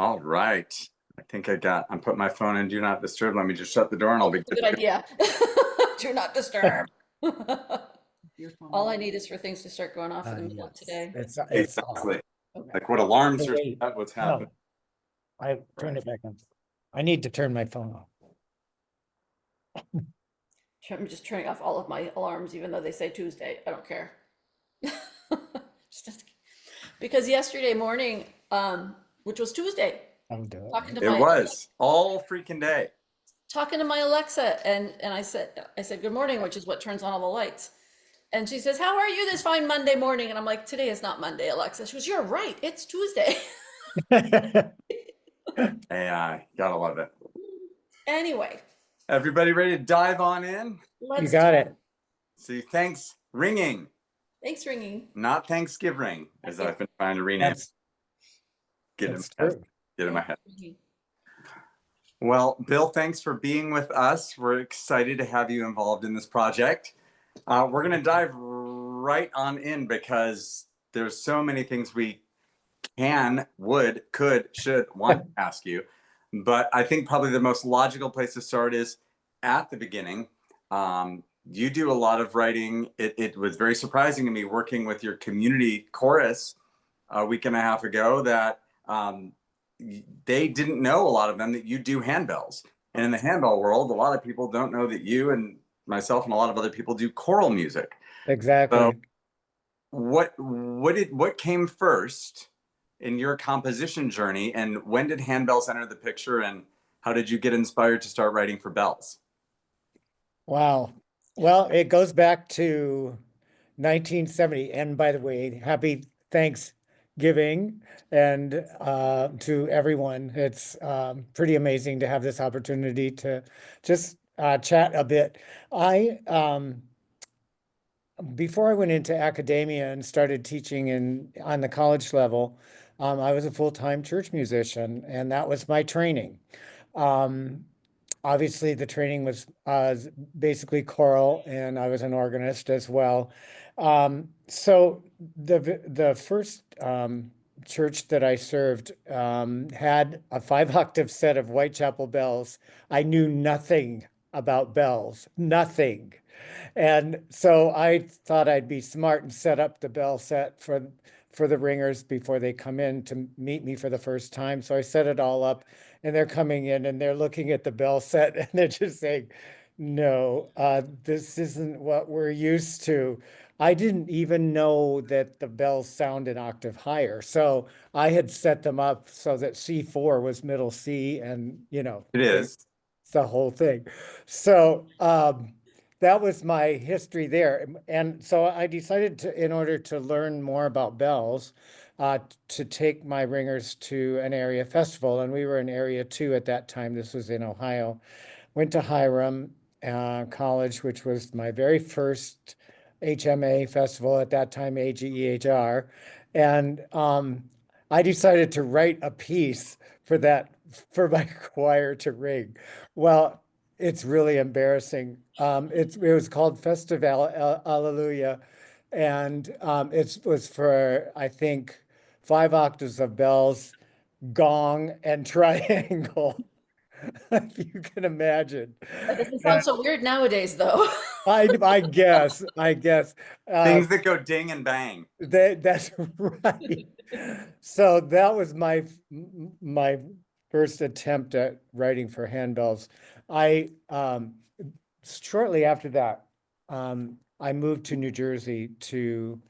All right. I'm putting my phone in Do Not Disturb. Let me just shut the door and I'll Oh, be that's a good good to go. idea. Do not disturb. Your phone All I on. need is for things to start going off in the middle of Yes, today. it's off. Exactly. Okay. Like what alarms Oh, are wait, set, what's happening. no, I turned Right. it back on. I need to turn my phone off. I'm just turning off all of my alarms, even though they say Tuesday. I don't care. Just- Because yesterday morning, which was Tuesday, I'm doing talking to it. It my was all freaking day. Alexa, and I said good morning, which is what turns on all the lights. And she says, "How are you this fine Monday morning?" And I'm like, "Today is not Monday, Alexa." She goes, "You're right. It's Tuesday." AI, gotta love it. Anyway, Everybody ready to dive on in? You let's got do it. See, thanks ringing, Thanks ringing. not Thanksgiving, as I've been trying to rename it. That's Get in that's my head. true. Get in my Thanks head. ringing. Well, Bill, thanks for being with us. We're excited to have you involved in this project. We're going to dive right on in because there's so many things we can, would, could, should, want to ask you. But I think probably the most logical place to start is at the beginning. You do a lot of writing. It was very surprising to me working with your community chorus a week and a half ago that they didn't know, a lot of them, that you do handbells. And in the handbell world, a lot of people don't know that you and myself and a lot of other people do choral music. So Exactly. what came first in your composition journey, and when did handbells enter the picture, and how did you get inspired to start writing for bells? Wow. Well, it goes back to 1970. And by the way, happy Thanksgiving and to everyone. It's pretty amazing to have this opportunity to just chat a bit. I Before I went into academia and started teaching on the college level, I was a full-time church musician, and that was my training. Um, Obviously, the training was basically choral, and I was an organist as well. So the first church that I served had a 5-octave set of Whitechapel bells. I knew nothing about bells, nothing. And so I thought I'd be smart and set up the bell set for the ringers before they come in to meet me for the first time. So I set it all up, and they're coming in and they're looking at the bell set and they're just saying, "No, this isn't what we're used to." I didn't even know that the bells sound an octave higher. So I had set them up so that C4 was middle C, and It it's is. the whole thing. So that was my history there. And so I decided to, in order to learn more about bells, to take my ringers to an area festival. And we were in Area 2 at that time. This was in Ohio. Went to Hiram College, which was my very first HMA festival at that time, AGEHR. And I decided to write a piece for that, for my choir to ring. Well, it's really embarrassing. It was called Festival Alleluia, and it was for, I think, 5 octaves of bells, gong, and triangle, if you can imagine. That doesn't And sound so weird nowadays, though. I guess, Things that go ding and bang. that's right. So that was my first attempt at writing for handbells. I Shortly after that, I moved to New Jersey to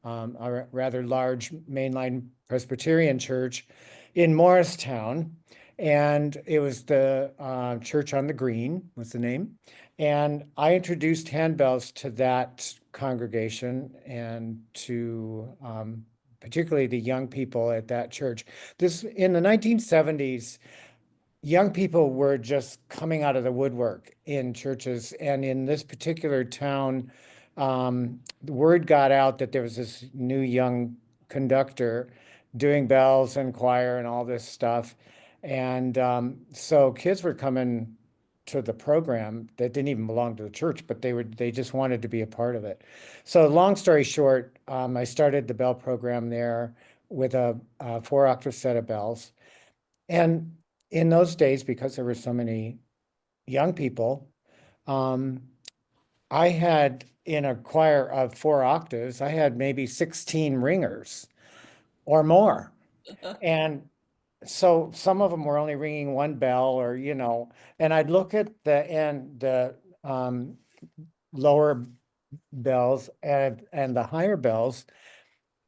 a rather large mainline Presbyterian church in Morristown, and it was the Church on the Green was the name. And I introduced handbells to that congregation and to particularly the young people at that church. This in the 1970s, young people were just coming out of the woodwork in churches. And in this particular town, the word got out that there was this new young conductor doing bells and choir and all this stuff. And so kids were coming to the program that didn't even belong to the church, but they just wanted to be a part of it. So long story short, I started the bell program there with a 4-octave set of bells. And in those days, because there were so many young people, um, I had in a choir of 4 octaves, I had maybe 16 ringers or more. And so some of them were only ringing one bell or, and I'd look at the lower bells and the higher bells.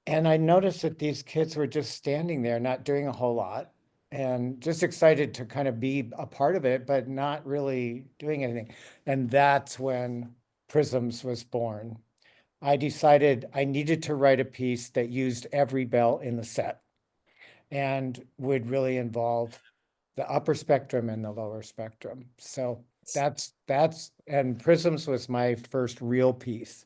And I noticed that these kids were just standing there, not doing a whole lot and just excited to kind of be a part of it, but not really doing anything. And that's when Prisms was born. I decided I needed to write a piece that used every bell in the set and would really involve the upper spectrum and the lower spectrum. So and Prisms was my first real piece.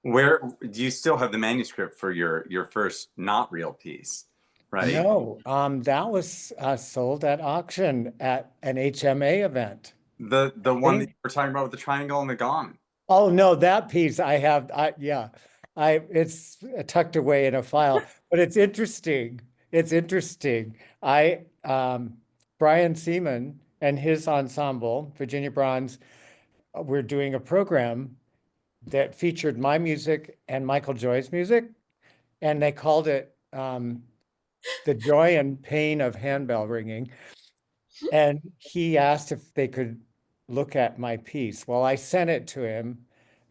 Where do you still have the manuscript for your first not real piece, right? No, that was sold at auction at an HMA event. The one that Think- you were talking about with the triangle and the gong. Oh no, that piece yeah, it's tucked away in a file, but it's interesting. It's interesting. Brian Seaman and his ensemble, Virginia Bronze, were doing a program that featured my music and Michael Joy's music, and they called it The Joy and Pain of Handbell Ringing. And he asked if they could look at my piece. Well, I sent it to him,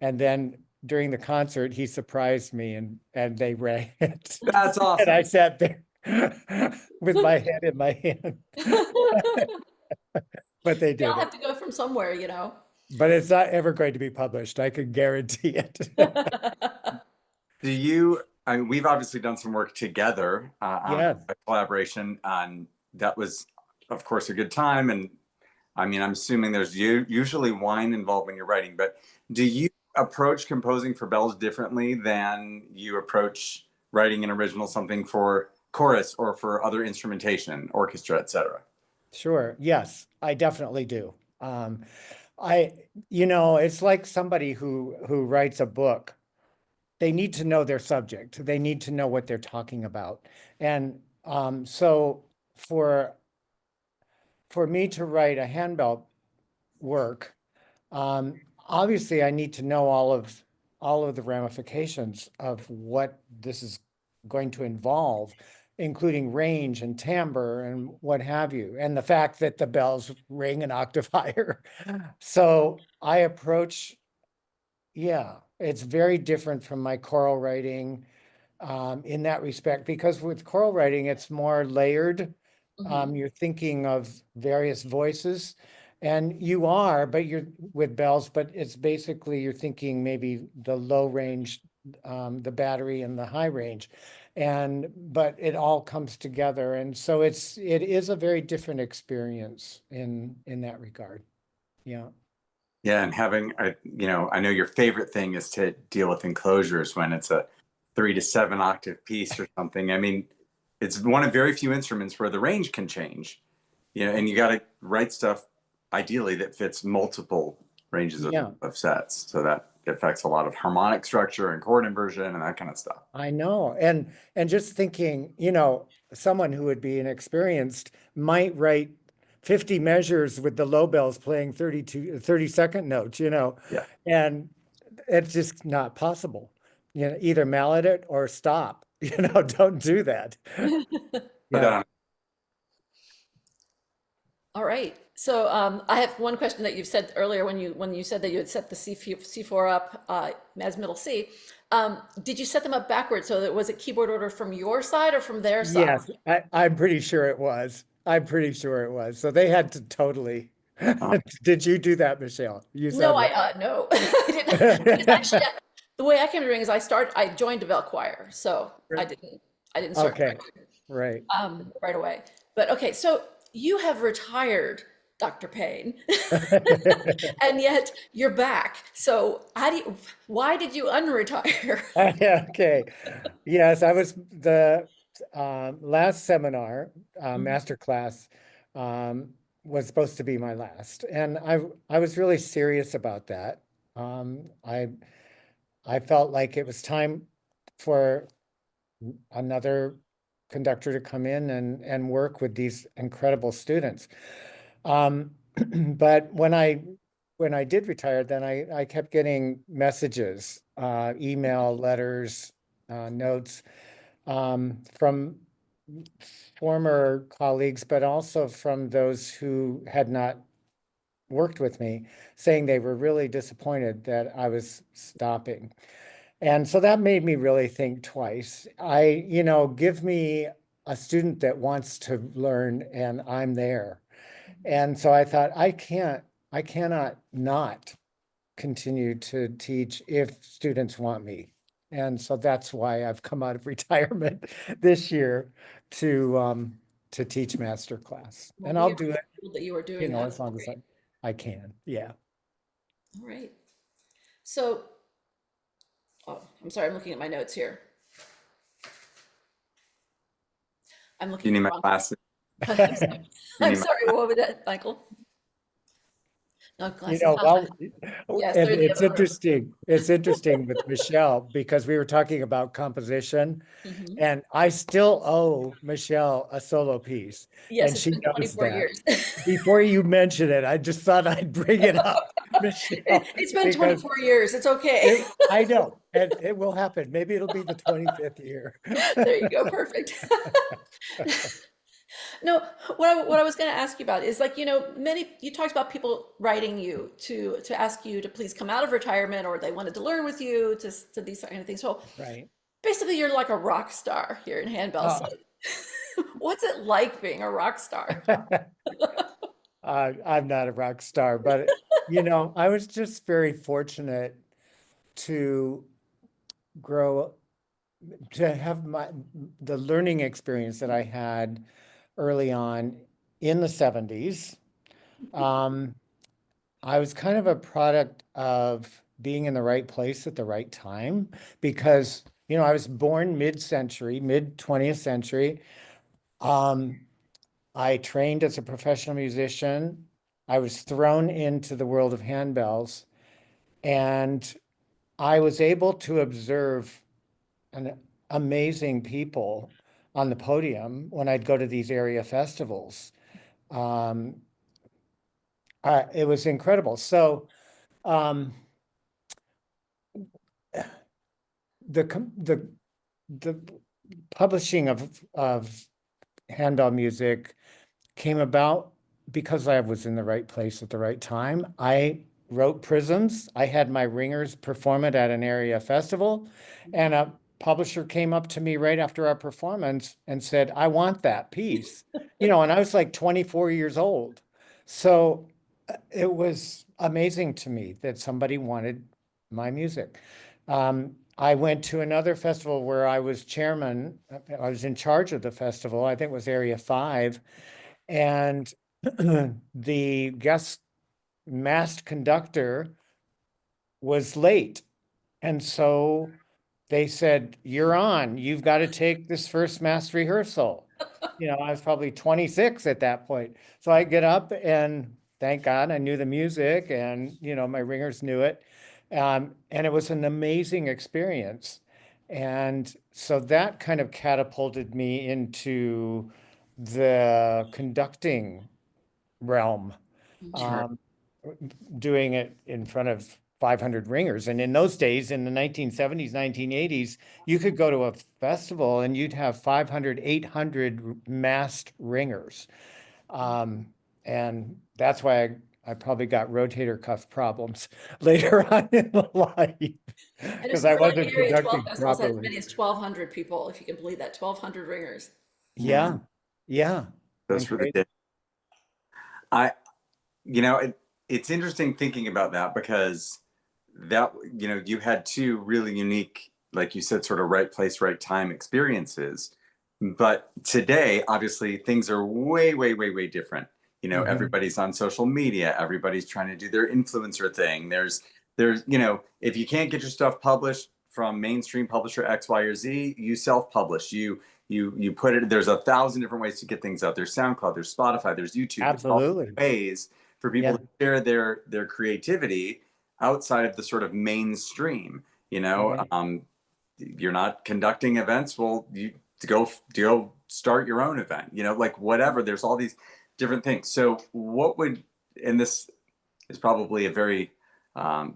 and then during the concert, he surprised me and they rang it. That's And I awesome. sat there with my head in my hand. But they They all did have it. to go from somewhere, you know. But it's not ever going to be published. I can guarantee it. I mean, we've obviously done some work together on Yes, a collaboration, and that was, of course, a good time. And I mean, I'm assuming there's usually wine involved when you're writing, but do you approach composing for bells differently than you approach writing an original something for chorus or for other instrumentation, orchestra, etc.? sure. Yes, I definitely do. Um, it's like somebody who writes a book. They need to know their subject. They need to know what they're talking about. And so for for me to write a handbell work, obviously I need to know all of the ramifications of what this is going to involve, including range and timbre and what have you, and the fact that the bells ring an octave higher. So I approach, yeah, it's very different from my choral writing in that respect, because with choral writing, it's more layered. Mhm. You're thinking of various voices, and you are, but you're with bells, but it's basically you're thinking maybe the low range, the battery and the high range. But it all comes together. And so it is a very different experience in that regard. Yeah. Yeah, and having I know your favorite thing is to deal with enclosures when it's a 3 to 7 octave piece or something. I mean, it's one of very few instruments where the range can change, and you got to write stuff ideally that fits multiple ranges Yeah. of sets. So that affects a lot of harmonic structure and chord inversion and that kind of stuff. I know. And just thinking, someone who would be inexperienced might write 50 measures with the low bells playing 30-second notes, Yeah. and it's just not possible. Either mallet it or stop. Don't do that. Put that Yeah. on. All right. So I have one question that you've said earlier when you said that you had set the C4 up as middle C. Did you set them up backwards? So that was it keyboard order from your side or from their side? Yes, I'm pretty sure it was. I'm pretty sure it was. So they had to totally. Uh, Did you do that, Michelle? You No, sound like. no, I didn't. Because actually, the way I came to ring is I joined a bell choir, so I didn't start Okay, right. right away. But okay, so you have retired, Dr. Payne, and yet you're back. So why did you unretire? Yeah, okay. Yes, I was the last seminar, Mhm. master class, was supposed to be my last, and I was really serious about that. Um, I I felt like it was time for another conductor to come in and work with these incredible students. But when I did retire, then I kept getting messages, email, letters, notes, from former colleagues, but also from those who had not worked with me, saying they were really disappointed that I was stopping. And so that made me really think twice. Give me a student that wants to learn and I'm there. And so I thought, I cannot not continue to teach if students want me. And so that's why I've come out of retirement this year to teach master class. Well, And we I'll are do it, thrilled that you are doing that. as long as Great. I can. Yeah. All right. So, oh, I'm sorry, I'm looking at my notes here. I'm You looking need at the my wrong. glasses. I'm sorry. You I'm need my, sorry. What was that, Michael? No You glasses. know, well, Yes, and they're the it's other room. interesting. It's interesting with Michelle because we were talking about composition, Mhm. and I still owe Michelle a solo piece, Yes, and it's she been knows 24 that. years. Before you mention it, I just thought I'd bring it up, Michelle, It's been because 24 years. It's okay. I know, and it will happen. Maybe it'll be the 25th year. There you go. Perfect. No, what I was going to ask you about is like, you talked about people writing you to ask you to please come out of retirement, or they wanted to learn with you to these kind of things. So Right. basically you're like a rock star here in Handbell. So Oh. what's it like being a rock star? I'm not a rock star, but I was just very fortunate to grow, to have the learning experience that I had early on in the 70s. I was kind of a product of being in the right place at the right time because, I was born mid-century, mid 20th century. Um, I trained as a professional musician. I was thrown into the world of handbells, and I was able to observe an amazing people on the podium when I'd go to these area festivals. Um, it was incredible. So um, the the publishing of handbell music came about because I was in the right place at the right time. I wrote Prisms. I had my ringers perform it at an area festival, and a publisher came up to me right after our performance and said, I want that piece. And I was like 24 years old. So it was amazing to me that somebody wanted my music. I went to another festival where I was chairman. I was in charge of the festival. I think it was Area 5. And the guest masked conductor was late. And so they said, You're on. You've got to take this first mass rehearsal. I was probably 26 at that point. So I get up and thank God I knew the music and, my ringers knew it. And it was an amazing experience. And so that kind of catapulted me into the conducting realm, sure. um, doing it in front of 500 ringers. And in those days, in the 1970s, 1980s, you could go to a festival and you'd have 500, 800 masked ringers. Um, and that's why I probably got rotator cuff problems later on in life And a because I store like wasn't Area 12 conducting festivals has as properly. many as 1,200 people, if you can believe that, 1,200 ringers. Yeah, yeah. Those And for the crazy. day. I, it's interesting thinking about that because you had two really unique, like you said, sort of right place, right time experiences. But today, obviously, things are way, way, way, way different. Mhm. Everybody's on social media. Everybody's trying to do their influencer thing. If you can't get your stuff published from mainstream publisher X, Y, or Z, you self-publish. You put it. There's 1,000 different ways to get things out. There's SoundCloud. There's Spotify. There's YouTube. There's all Absolutely. ways for people Yeah. to share their creativity outside of the sort of mainstream. You know, Right. you're not conducting events. Well, you to go start your own event, like whatever. There's all these different things. So what would, and this is probably a very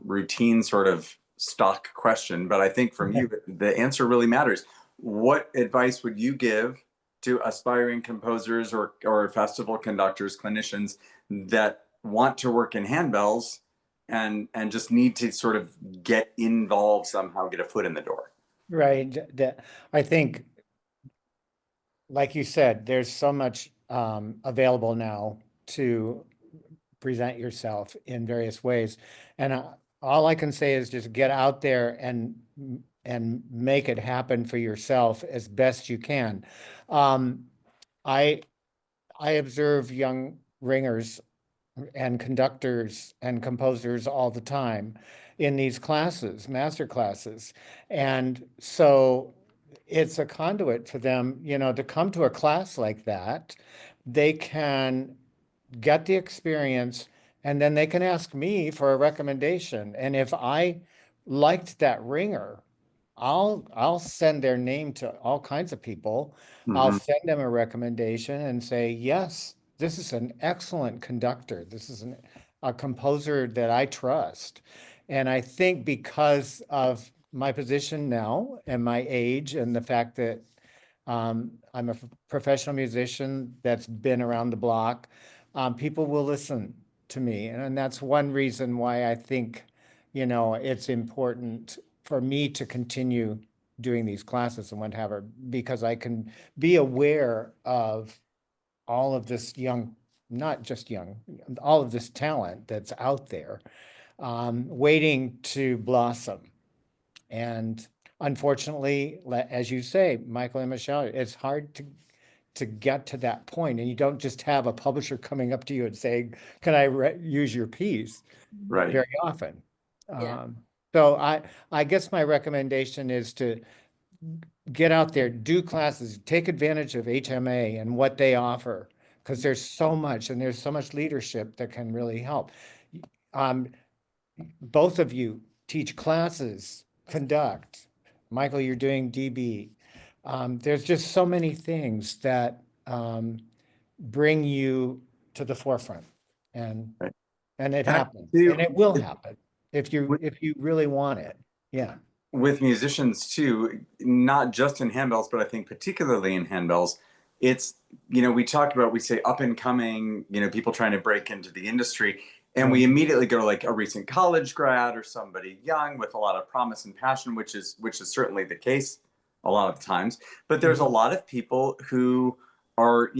routine sort of stock question, but I think from you, the answer really matters. What advice would you give to aspiring composers or festival conductors, clinicians that want to work in handbells and just need to sort of get involved somehow, get a foot in the door? Right. I think, like you said, there's so much available now to present yourself in various ways. And all I can say is just get out there and make it happen for yourself as best you can. Um, I I observe young ringers and conductors and composers all the time in these classes, master classes. And so it's a conduit for them, to come to a class like that. They can get the experience, and then they can ask me for a recommendation. And if I liked that ringer, I'll send their name to all kinds of people. I'll Mm-hmm. send them a recommendation and say, yes, this is an excellent conductor. This is a composer that I trust. And I think because of my position now and my age and the fact that I'm a professional musician that's been around the block, people will listen to me. And that's one reason why I think, it's important for me to continue doing these classes and whatever, because I can be aware of all of this young, not just young, all of this talent that's out there, waiting to blossom. And unfortunately, as you say, Michael and Michelle, it's hard to get to that point, and you don't just have a publisher coming up to you and saying, "Can I use your piece?" Right. Very often. Yeah. So I guess my recommendation is to get out there, do classes, take advantage of HMA and what they offer, because there's so much, and there's so much leadership that can really help. Um, both of you teach classes, conduct. Michael, you're doing DB. There's just so many things that bring you to the forefront, and Right. and it And I happens, and do it will happen if you with, if you really want it. Yeah. with musicians too, not just in handbells, but I think particularly in handbells, it's, we say up and coming, people trying to break into the industry. And we Right. immediately go to like a recent college grad or somebody young with a lot of promise and passion, which is certainly the case a lot of times. But there's a Mhm. lot of people who are,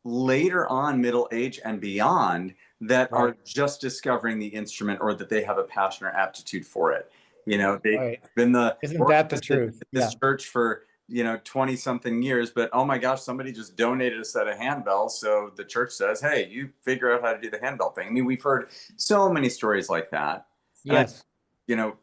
later on middle age and beyond that Right. are just discovering the instrument or that they have a passion or aptitude for it. They've Right. been the Isn't that the organist at truth? this Yeah. church for 20 something years, but oh my gosh, somebody just donated a set of handbells, so the church says, hey, you figure out how to do the handbell thing. I mean, we've heard so many stories like that. And Yes. you know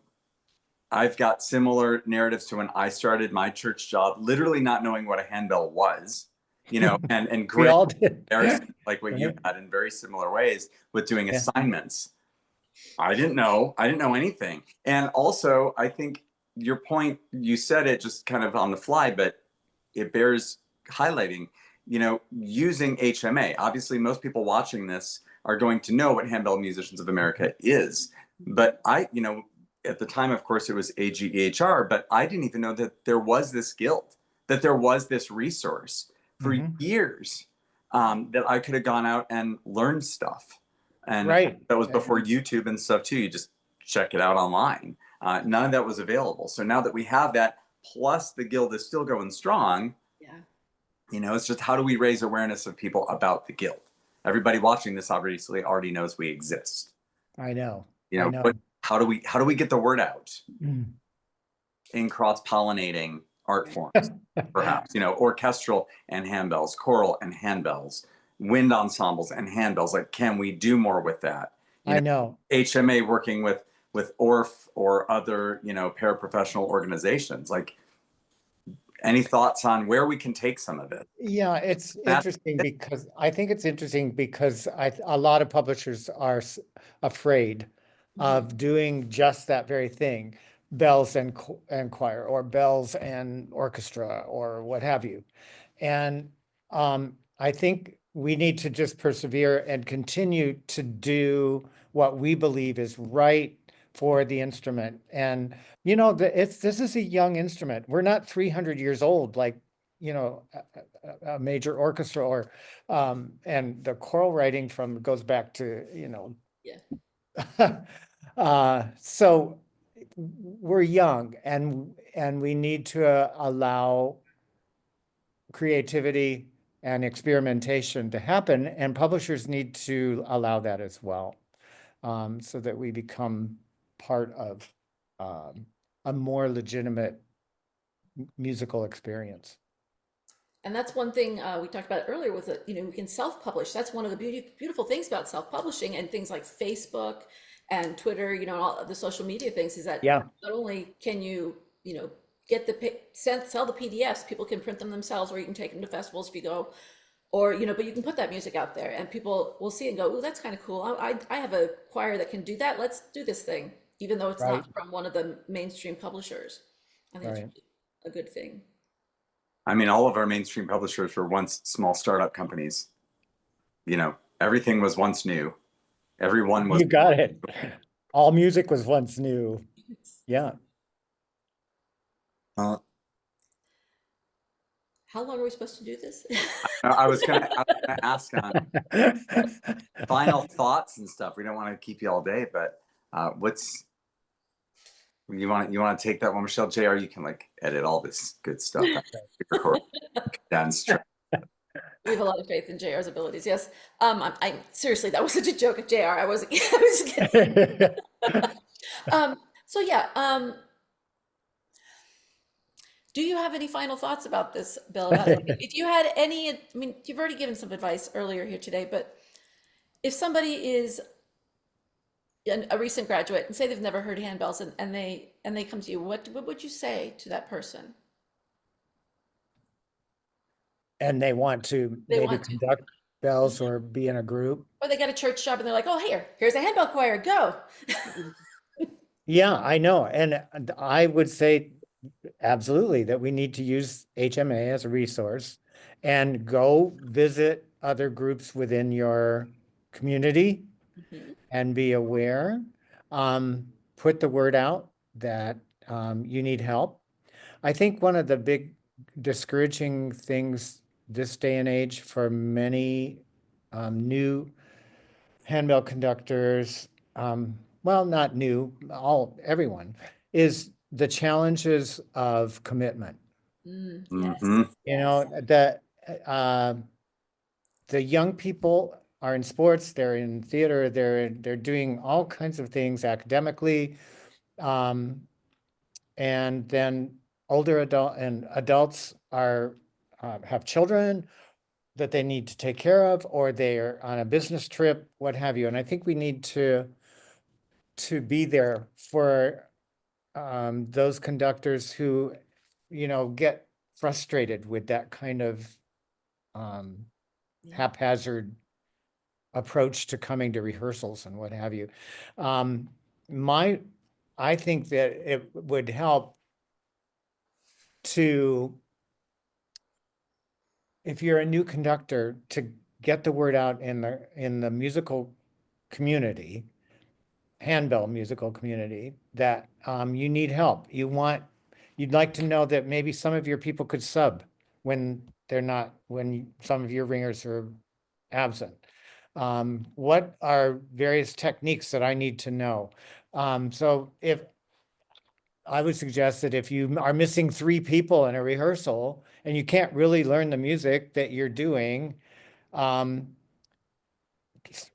I've got similar narratives to when I started my church job, literally not knowing what a handbell was, and We great all did. embarrassment like what you Right. had in very similar ways with doing Yeah. assignments. I didn't know anything. And also, I think your point, you said it just kind of on the fly, but it bears highlighting, using HMA. Obviously, most people watching this are going to know what Handbell Musicians of America is. But at the time, of course, it was AGEHR, but I didn't even know that there was this guild, that there was this resource for Mhm. years, that I could have gone out and learned stuff. And Right. that was before YouTube and stuff too. You just check it out online. None of that was available. So now that we have that, plus the guild is still going strong, Yeah. it's just how do we raise awareness of people about the guild? Everybody watching this obviously already knows we exist. I know. You I know, know. but how do we get the word out Mm. in cross-pollinating art forms, perhaps, orchestral and handbells, choral and handbells, wind ensembles and handbells. Like, can we do more with that? I know. HMA working with ORF or other, paraprofessional organizations. Like, any thoughts on where we can take some of it? Yeah, it's Matt? interesting because I think it's interesting because a lot of publishers are afraid Mhm. of doing just that very thing, bells and choir, or bells and orchestra, or what have you. And I think we need to just persevere and continue to do what we believe is right for the instrument. And this is a young instrument. We're not 300 years old like a major orchestra or and the choral writing from goes back to Yeah. so we're young and we need to allow creativity and experimentation to happen, and publishers need to allow that as well, so that we become part of a more legitimate musical experience. And that's one thing we talked about earlier with it, we can self-publish. That's one of the beautiful things about self-publishing and things like Facebook and Twitter, all the social media things is that Yeah, not only can you get sell the PDFs, people can print them themselves, or you can take them to festivals if you go, or, but you can put that music out there and people will see and go, oh, that's kind of cool. I have a choir that can do that. Let's do this thing, even though it's right, not from one of the mainstream publishers. I think it's right. a good thing. I mean, all of our mainstream publishers were once small startup companies. Everything was once new. Everyone was. You got it. All music was once new. Yeah. Uh, How long are we supposed to do this? I was gonna ask on final thoughts and stuff. We don't want to keep you all day, but what's you want to take that one, Michelle? JR, you can like edit all this good stuff out. Record down straight. We have a lot of faith in JR's abilities. Yes. I seriously, that was such a joke at JR. I wasn't, I was kidding. So yeah, do you have any final thoughts about this, Bill? If you had any, I mean, you've already given some advice earlier here today, but if somebody is a recent graduate and say they've never heard handbells and they come to you, what would you say to that person? And they want to They maybe want to, conduct bells or be in a group. or they got a church job and they're like, oh, here's a handbell choir, go. Yeah, I know. And I would say absolutely that we need to use HMA as a resource and go visit other groups within your community Mhm. and be aware. Put the word out that you need help. I think one of the big discouraging things this day and age for many new handbell conductors, well, not new, everyone, is the challenges of commitment. Yes, Mm-hmm. You know, yes. uh, the young people are in sports, they're in theater, they're doing all kinds of things academically, um, and then older adults are have children that they need to take care of, or they're on a business trip, what have you. And I think we need to be there for those conductors who, get frustrated with that kind of um, Yeah. haphazard approach to coming to rehearsals and what have you. Um, my, I think that it would help to, if you're a new conductor, to get the word out in the musical community, handbell musical community, that you need help. You'd like to know that maybe some of your people could sub when when some of your ringers are absent. What are various techniques that I need to know? So if I would suggest that if you are missing 3 people in a rehearsal and you can't really learn the music that you're doing, um,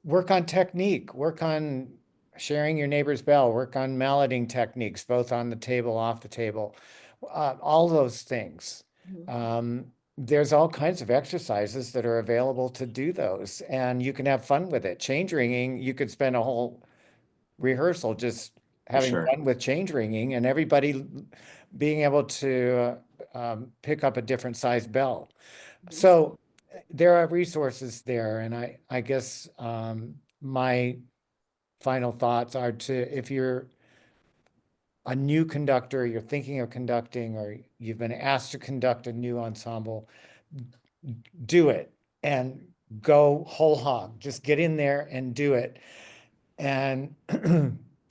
work on technique, work on sharing your neighbor's bell, work on meloding techniques, both on the table, off the table, all those things. Mhm. Um, there's all kinds of exercises that are available to do those, and you can have fun with it. Change ringing, you could spend a whole rehearsal just For having sure. fun with change ringing and everybody being able to pick up a different size bell. Mhm. So there are resources there, and I guess my final thoughts are to, if you're a new conductor, you're thinking of conducting, or you've been asked to conduct a new ensemble, do it and go whole hog. Just get in there and do it. And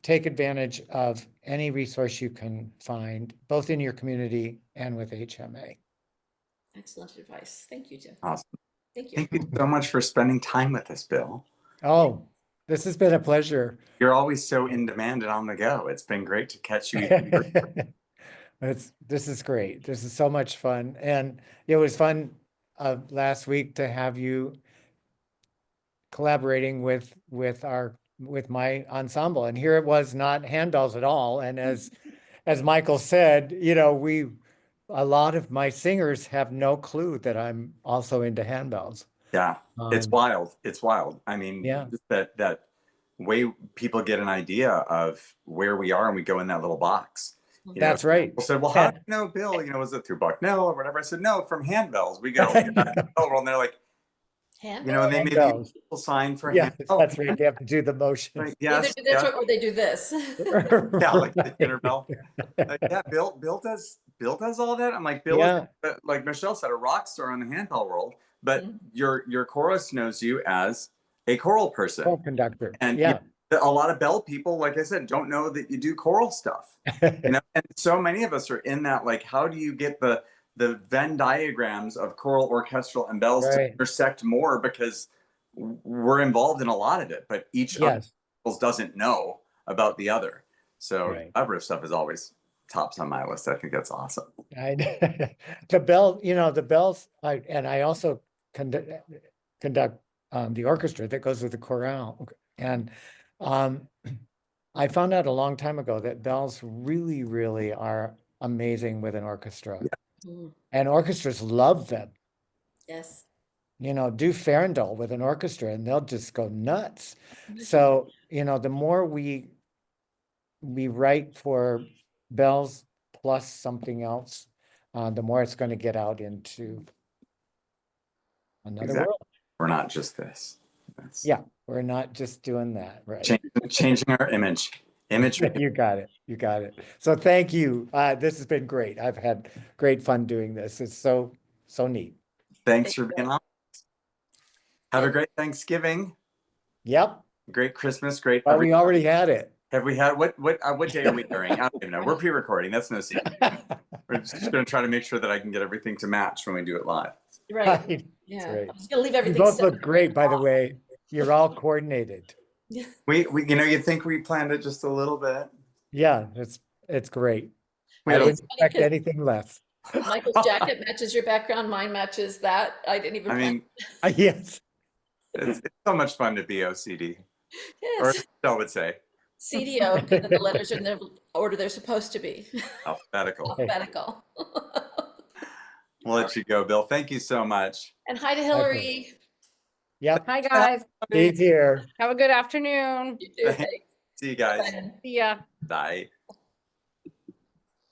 take advantage of any resource you can find, both in your community and with HMA. Excellent advice. Thank you, Jim. Awesome. Thank you. Thank you so much for spending time with us, Bill. Oh, this has been a pleasure. You're always so in demand and on the go. It's been great to catch you. This is great. This is so much fun. And it was fun last week to have you collaborating with my ensemble. And here it was not handbells at all. And as Michael said, a lot of my singers have no clue that I'm also into handbells. Yeah, it's wild. It's wild. I mean, Yeah. just that way people get an idea of where we are and we go in that little box. That's right. People said, well, how do you know, Bill? Was it through Bucknell or whatever? I said, no, from handbells. We go, and they're like, and they made the people sign for Yeah, handbells. that's right. They have to do the motion. Right, Either yes, do this or they do this. yeah, like the dinner bell. Yeah, Bill does all that. I'm like, Bill is, like Michelle said, a rock star in the handbell world, but your chorus knows you as a choral person. Choral conductor. And yeah. A lot of bell people, like I said, don't know that you do choral stuff. And so many of us are in that, like, how do you get the Venn diagrams of choral, orchestral, and bells to intersect more, because we're involved in a lot of it, but each of us doesn't know about the other. So collaborative stuff is always tops on my list. I think that's awesome. The bells, I also conduct the orchestra that goes with the chorale. And I found out a long time ago that bells really, really are amazing with an orchestra. And orchestras love them. Yes. Do Farandole with an orchestra and they'll just go nuts. So, the more we write for bells plus something else, the more it's going to get out into another world. We're not just this. Yeah, we're not just doing that, right? Changing our image. You got it. You got it. So thank you. This has been great. I've had great fun doing this. It's so neat. Thanks for being on. Have a great Thanksgiving. Yep. Great Christmas. Great. But we already had it. Have we had what day are we airing? I don't even know. We're pre-recording. That's no secret. We're just going to try to make sure that I can get everything to match when we do it live. Right. Yeah. Right. I'm just gonna leave everything. You both look great, by the way. You're all coordinated. We you'd think we planned it just a little bit. Yeah, it's great. I didn't expect anything less. Michael's jacket matches your background. Mine matches that. I didn't even. I mean, yes. It's so much fun to be OCD. Yes. Or I would say. CDO, because the letters are in the order they're supposed to be. Alphabetical. Alphabetical. We'll let you go, Bill. Thank you so much. And hi to Hillary. Yep. Hi, guys. He's here. Have a good afternoon. You too. See you guys. See ya. Bye.